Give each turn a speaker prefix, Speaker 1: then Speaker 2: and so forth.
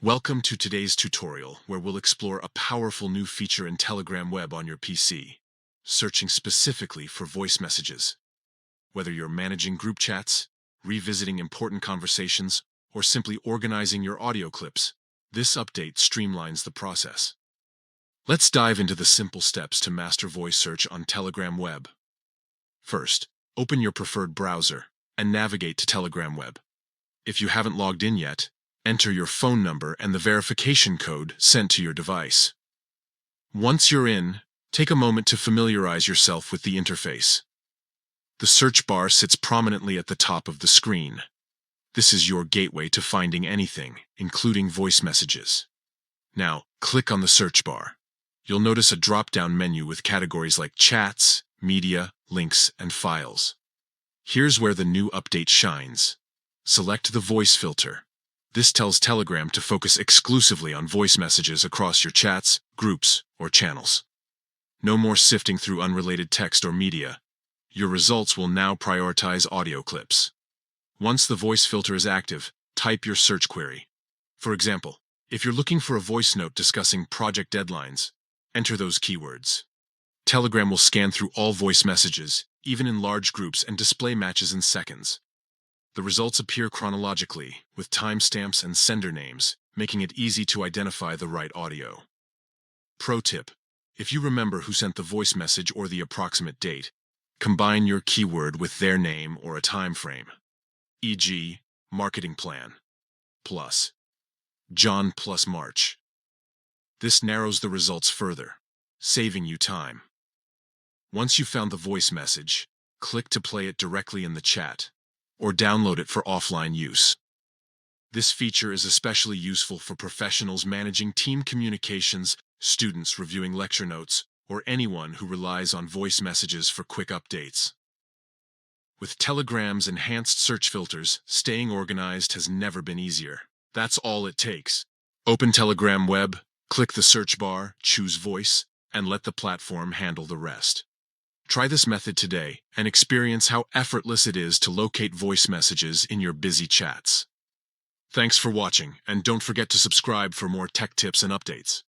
Speaker 1: Welcome to today's tutorial, where we'll explore a powerful new feature in Telegram Web on your PC, searching specifically for voice messages. Whether you're managing group chats, revisiting important conversations, or simply organizing your audio clips, this update streamlines the process. Let's dive into the simple steps to master voice search on Telegram Web. First, open your preferred browser and navigate to Telegram Web. If you haven't logged in yet, enter your phone number and the verification code sent to your device. Once you're in, take a moment to familiarize yourself with the interface. The search bar sits prominently at the top of the screen. This is your gateway to finding anything, including voice messages. Now, click on the search bar. You'll notice a drop-down menu with categories like chats, media, links, and files. Here's where the new update shines. Select the voice filter. This tells Telegram to focus exclusively on voice messages across your chats, groups, or channels. No more sifting through unrelated text or media. Your results will now prioritize audio clips. Once the voice filter is active, type your search query. For example, if you're looking for a voice note discussing project deadlines, enter those keywords. Telegram will scan through all voice messages, even in large groups, and display matches in seconds. The results appear chronologically, with timestamps and sender names, making it easy to identify the right audio. Pro tip: if you remember who sent the voice message or the approximate date, combine your keyword with their name or a time frame. E.g., marketing plan, plus John plus March. This narrows the results further, saving you time. Once you've found the voice message, click to play it directly in the chat, or download it for offline use. This feature is especially useful for professionals managing team communications, students reviewing lecture notes, or anyone who relies on voice messages for quick updates. With Telegram's enhanced search filters, staying organized has never been easier. That's all it takes. Open Telegram Web, click the search bar, choose voice, and let the platform handle the rest. Try this method today and experience how effortless it is to locate voice messages in your busy chats. Thanks for watching, and don't forget to subscribe for more tech tips and updates.